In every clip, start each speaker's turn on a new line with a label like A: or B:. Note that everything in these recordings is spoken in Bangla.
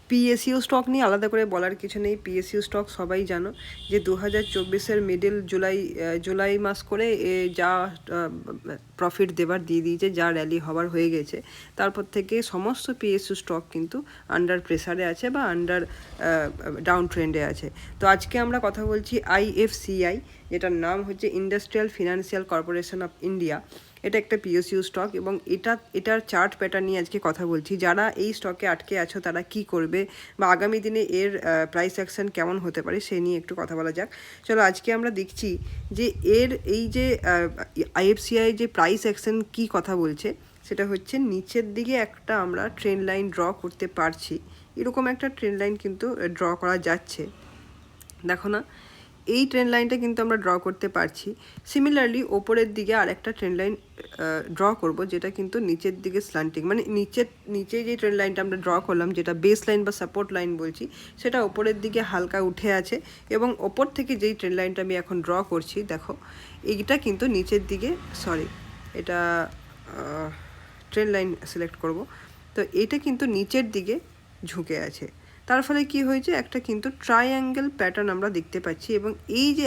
A: পিএসইউ স্টক নিয়ে আলাদা করে বলার কিছু নেই। পিএসইউ স্টক সবাই জানো যে 2024-এর মিডল জুলাই মাস করে যা প্রফিট দেবার দিয়ে দিয়েছে, যা র্যালি হবার হয়ে গেছে, তারপর থেকে সমস্ত পিএসইউ স্টক কিন্তু আন্ডার প্রেসারে আছে বা আন্ডার ডাউন ট্রেন্ডে আছে। তো আজকে আমরা কথা বলছি আইএফসিআই, যেটার নাম হচ্ছে industrial financial corporation of India. এটা একটা পিএসইউ স্টক এবং এটার চার্ট প্যাটার্ন নিয়ে আজকে কথা বলছি। যারা এই স্টকে আটকে আছো তারা কি করবে বা আগামী দিনে এর প্রাইস অ্যাকশন কেমন হতে পারে সে নিয়ে একটু কথা বলা যাক। চলো, আজকে আমরা দেখছি যে এর এই যে আইএফসিআই যে প্রাইস অ্যাকশন কি কথা বলছে, সেটা হচ্ছে নিচের দিকে একটা আমরা ট্রেন্ড লাইন ড্র করতে পারছি। এরকম একটা ট্রেন্ড লাইন কিন্তু ড্র করা যাচ্ছে, দেখো না, এই ট্রেন্ড লাইনটা কিন্তু আমরা ড্র করতে পারছি। সিমিলারলি ওপরের দিকে আর একটা ট্রেন্ড লাইন ড্র করব, যেটা কিন্তু নিচের দিকে স্ল্যান্টিং, মানে নিচে যে ট্রেন্ড লাইনটা আমরা ড্র করলাম, যেটা বেস লাইন বা সাপোর্ট লাইন বলছি, সেটা ওপরের দিকে হালকা উঠে আছে এবং ওপর থেকে যেই ট্রেন্ড লাইনটা আমি এখন ড্র করছি, দেখো এইটা কিন্তু নিচের দিকে, এটা ট্রেন্ড লাইন সিলেক্ট করব, তো এটা কিন্তু নিচের দিকে ঝুঁকে আছে। তার ফলে কি হয়েছে, একটা কিন্তু ট্রায়াঙ্গেল প্যাটার্ন আমরা দেখতে পাচ্ছি। এবং এই যে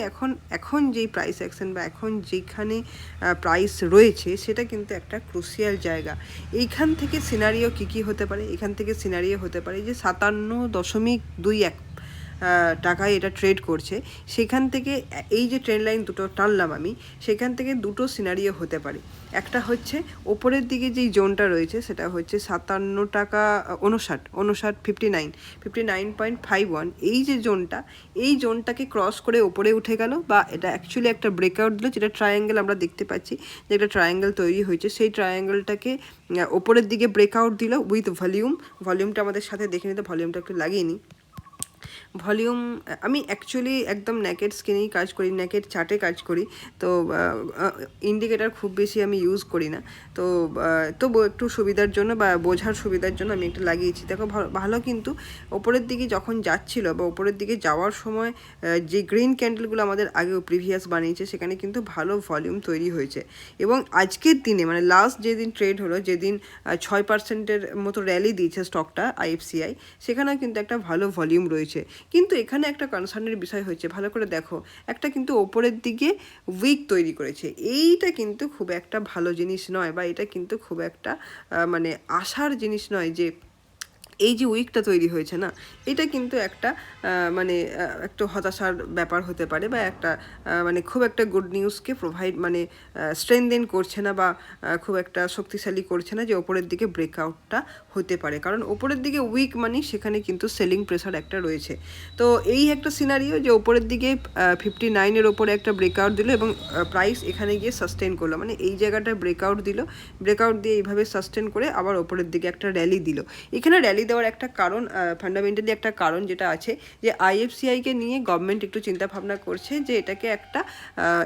A: এখন যেই প্রাইস অ্যাকশন বা এখন যেখানে প্রাইস রয়েছে, সেটা কিন্তু একটা ক্রুশিয়াল জায়গা। এইখান থেকে সিনারিও কী হতে পারে, এখান থেকে সিনারিও হতে পারে যে 57.21 টাকায় এটা ট্রেড করছে। সেখান থেকে এই যে ট্রেন্ড লাইন দুটো টানলাম আমি, সেখান থেকে দুটো সিনারিও হতে পারে। একটা হচ্ছে ওপরের দিকে যেই জোনটা রয়েছে, সেটা হচ্ছে 57 টাকা 59 59.51, এই যে জোনটা, এই জোনটাকে ক্রস করে ওপরে উঠে গেল, বা এটা অ্যাকচুয়ালি একটা ব্রেকআউট দিল, যেটা ট্রায়াঙ্গেল আমরা দেখতে পাচ্ছি যে একটা ট্রায়াঙ্গেল তৈরি হয়েছে। সেই ট্রায়াঙ্গেলটাকে ওপরের দিকে ব্রেকআউট দিল উইথ ভলিউমটা আমাদের সাথে দেখে নিতে, ভলিউমটা একটু লাগিয়ে নিই। ভলিউম আমি অ্যাকচুয়ালি একদম নেকেড স্ক্রিনেই কাজ করি, নেকেড চার্টে কাজ করি, তো ইন্ডিকেটার খুব বেশি আমি ইউজ করি না। তো তবু একটু সুবিধার জন্য বা বোঝার সুবিধার জন্য আমি একটু লাগিয়েছি। দেখো ভালো, কিন্তু ওপরের দিকে যখন যাচ্ছিল বা ওপরের দিকে যাওয়ার সময় যে গ্রিন ক্যান্ডেলগুলো আমাদের আগেও প্রিভিয়াস বানিয়েছে, সেখানে কিন্তু ভালো ভলিউম তৈরি হয়েছে। এবং আজকের দিনে, মানে লাস্ট যেদিন ট্রেড হলো, যেদিন 6%-এর মতো র্যালি দিয়েছে স্টকটা আইএফসিআই, সেখানেও কিন্তু একটা ভালো ভলিউম রয়েছে। কিন্তু এখানে একটা কনসার্নের বিষয় হচ্ছে, ভালো করে দেখো, একটা কিন্তু ওপরের দিকে উইক তৈরি করেছে। এইটা কিন্তু খুব একটা ভালো জিনিস নয়, বা এটা কিন্তু খুব একটা মানে আশার জিনিস নয় যে এই যে উইকটা তৈরি হয়েছে না, এটা কিন্তু একটা মানে একটু হতাশার ব্যাপার হতে পারে, বা একটা মানে খুব একটা গুড নিউজকে মানে স্ট্রেনদেন করছে না, বা খুব একটা শক্তিশালী করছে না যে ওপরের দিকে ব্রেকআউটটা হতে পারে। কারণ ওপরের দিকে উইক মানে সেখানে কিন্তু সেলিং প্রেসার একটা রয়েছে। তো এই একটা সিনারিও যে ওপরের দিকে 59-এর ওপরে একটা ব্রেকআউট দিল এবং প্রাইস এখানে গিয়ে সাস্টেন করলো, মানে এই জায়গাটায় ব্রেকআউট দিয়ে এইভাবে সাস্টেন করে আবার ওপরের দিকে একটা র্যালি দিল। এখানে র্যালি দেওয়ার একটা কারণ, ফান্ডামেন্টালি একটা কারণ যেটা আছে, যে আইএফসিআইকে নিয়ে গভর্নমেন্ট একটু চিন্তাভাবনা করছে যে এটাকে একটা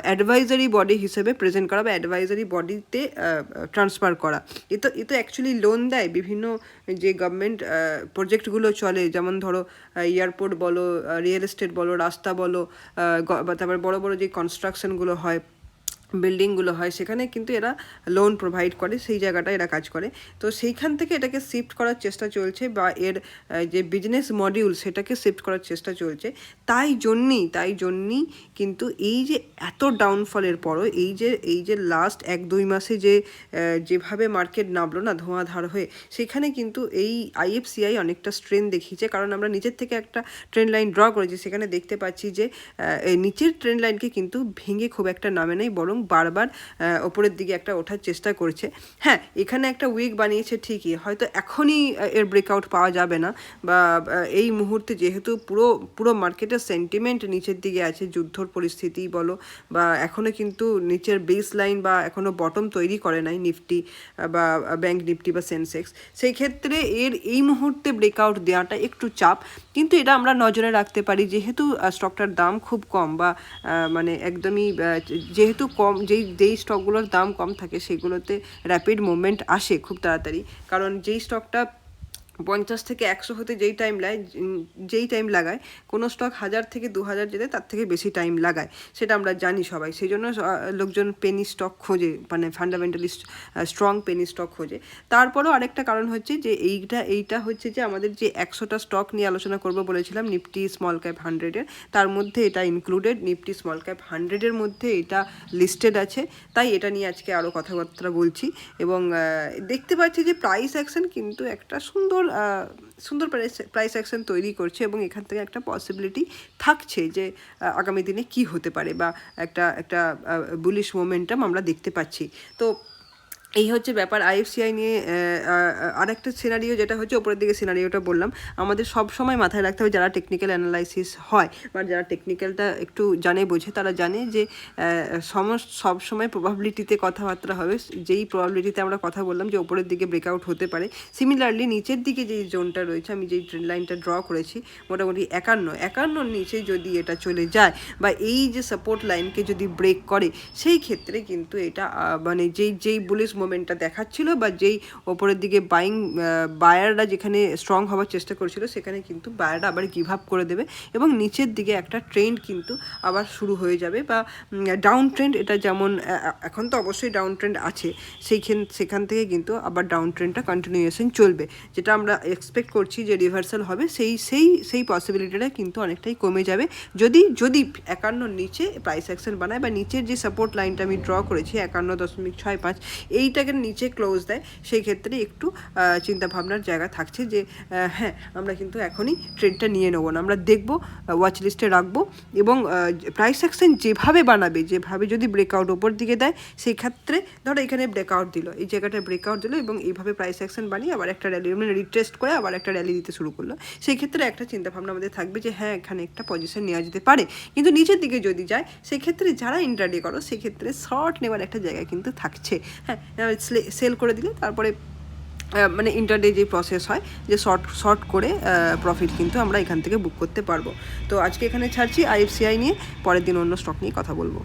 A: অ্যাডভাইজারি বডি হিসেবে প্রেজেন্ট করা বা অ্যাডভাইজারি বডিতে ট্রান্সফার করা। এ তো অ্যাকচুয়ালি লোন দেয় বিভিন্ন যে গভর্নমেন্ট প্রজেক্টগুলো চলে, যেমন ধরো এয়ারপোর্ট বলো, রিয়েল এস্টেট বলো, রাস্তা বলো, তারপর বড় বড় যে কনস্ট্রাকশনগুলো হয়, বিল্ডিংগুলো হয়, সেখানে কিন্তু এরা লোন প্রোভাইড করে, সেই জায়গাটায় এরা কাজ করে। তো সেইখান থেকে এটাকে শিফট করার চেষ্টা চলছে, বা এর যে বিজনেস মডিউল সেটাকে শিফট করার চেষ্টা চলছে। তাই জন্যই কিন্তু এই যে এত ডাউনফলের পরও এই যে লাস্ট 1-2 মাসে যেভাবে মার্কেট নামলো না ধোঁয়াধার হয়ে, সেখানে কিন্তু এই আইএফসিআই অনেকটা স্ট্রেন দেখিয়েছে। কারণ আমরা নিচের থেকে একটা ট্রেন্ড লাইন ড্র করেছি, সেখানে দেখতে পাচ্ছি যে এই নিচের ট্রেন্ড লাইনকে কিন্তু ভেঙে খুব একটা নামে নেই, বরং বারবার ওপরের দিকে একটা ওঠার চেষ্টা করছে। হ্যাঁ, এখানে একটা উইক বানিয়েছে ঠিকই, হয়তো এখনই এর ব্রেকআউট পাওয়া যাবে না, বা এই মুহূর্তে যেহেতু পুরো মার্কেটের সেন্টিমেন্ট নিচের দিকে আছে, যুদ্ধর পরিস্থিতি বলো, বা এখনও কিন্তু নিচের বেস লাইন বা এখনও বটম তৈরি করে নাই নিফটি বা ব্যাঙ্ক নিফটি বা সেন্সেক্স, সেই ক্ষেত্রে এই মুহূর্তে ব্রেকআউট দেওয়াটা একটু চাপ। কিন্তু এটা আমরা নজরে রাখতে পারি, যেহেতু স্টকটার দাম খুব কম, বা মানে একদমই যেহেতু কম, যেই স্টকগুলোর দাম কম থাকে সেগুলোতে র্যাপিড মুভমেন্ট আসে খুব তাড়াতাড়ি। কারণ যেই স্টকটা 50 থেকে 100 হতে যেই টাইম লাগায়, কোনো স্টক 1000 থেকে 2000 যেতে তার থেকে বেশি টাইম লাগায়, সেটা আমরা জানি সবাই। সেই জন্য লোকজন পেনি স্টক খোঁজে, মানে ফান্ডামেন্টালি স্ট্রং পেনি স্টক খোঁজে। তারপরেও আরেকটা কারণ হচ্ছে যে এইটা হচ্ছে যে আমাদের যে 100টা স্টক নিয়ে আলোচনা করবো বলেছিলাম নিফটি স্মল ক্যাপ 100-এর, তার মধ্যে এটা ইনক্লুডেড, নিফটি স্মল ক্যাপ 100-এর মধ্যে এটা লিস্টেড আছে, তাই এটা নিয়ে আজকে আরও কথাবার্তা বলছি। এবং দেখতে পাচ্ছি যে প্রাইস অ্যাকশন কিন্তু একটা সুন্দর প্রাইস অ্যাকশন তৈরি করছে, এবং এখান থেকে একটা পসিবিলিটি থাকছে যে আগামী দিনে কি হতে পারে, বা একটা বুলিশ মোমেন্টাম আমরা দেখতে পাচ্ছি। তো এই হচ্ছে ব্যাপার আইএফসিআই নিয়ে। আরেকটা সিনারিও যেটা হচ্ছে, ওপরের দিকে সিনারিওটা বললাম, আমাদের সব সময় মাথায় রাখতে হবে, যারা টেকনিক্যাল অ্যানালাইসিস হয় বা যারা টেকনিক্যালটা একটু জানে বোঝে, তারা জানে যে সব সময় প্রবাবিলিটিতে কথাবার্তা হবে। যেই প্রবাবিলিটিতে আমরা কথা বললাম যে ওপরের দিকে ব্রেকআউট হতে পারে, সিমিলারলি নিচের দিকে যেই জোনটা রয়েছে, আমি যেই ট্রেন্ড লাইনটা ড্র করেছি মোটামুটি 51-র নিচে যদি এটা চলে যায়, বা এই যে সাপোর্ট লাইনকে যদি ব্রেক করে, সেই ক্ষেত্রে কিন্তু এটা মানে যেই বুলিশ মোমেন্টটা দেখাচ্ছিল, বা যেই ওপরের দিকে বায়াররা যেখানে স্ট্রং হওয়ার চেষ্টা করছিল, সেখানে কিন্তু বায়াররা আবার গিভ আপ করে দেবে, এবং নিচের দিকে একটা ট্রেন্ড কিন্তু আবার শুরু হয়ে যাবে, বা ডাউন ট্রেন্ড। এটা যেমন এখন তো অবশ্যই ডাউন ট্রেন্ড আছে, সেখান থেকে কিন্তু আবার ডাউন ট্রেন্ডটা কন্টিনিউয়েশন চলবে, যেটা আমরা এক্সপেক্ট করছি যে রিভার্সাল হবে, সেই পসিবিলিটিটা কিন্তু অনেকটাই কমে যাবে, যদি 51-র নিচে প্রাইস অ্যাকশন বানায়, বা নিচের যে সাপোর্ট লাইনটা আমি ড্র করেছি 51.65, এইটাকে নিচে ক্লোজ দেয়। সেই ক্ষেত্রে একটু চিন্তাভাবনার জায়গা থাকছে যে হ্যাঁ, আমরা কিন্তু এখনই ট্রেডটা নিয়ে নেবো না, আমরা দেখবো, ওয়াচ লিস্টে রাখবো, এবং প্রাইস অ্যাকশন যেভাবে বানাবে, যেভাবে যদি ব্রেকআউট ওপর দিকে দেয়, সেই ক্ষেত্রে ধরো এখানে ব্রেকআউট দিল, এই জায়গাটায় ব্রেকআউট দিল, এবং এইভাবে প্রাইস অ্যাকশন বানিয়ে আবার একটা র্যালি, মানে রিটেস্ট করে আবার একটা র্যালি দিতে শুরু করলো, সেই ক্ষেত্রে একটা চিন্তাভাবনা আমাদের থাকবে যে হ্যাঁ, এখানে একটা পজিশন নেওয়া যেতে পারে। কিন্তু নিচের দিকে যদি যায়, সেক্ষেত্রে যারা ইন্ট্রাডে করো, সেক্ষেত্রে শর্ট নেওয়ার একটা জায়গা কিন্তু থাকছে। হ্যাঁ, সেল করে দিলে তারপরে মানে ইন্টারডে যে প্রসেস হয়, যে শর্ট করে প্রফিট কিন্তু আমরা এখান থেকে বুক করতে পারবো। তো আজকে এখানে ছাড়ছি আইএফসিআই নিয়ে, পরের দিন অন্য স্টক নিয়ে কথা বলবো।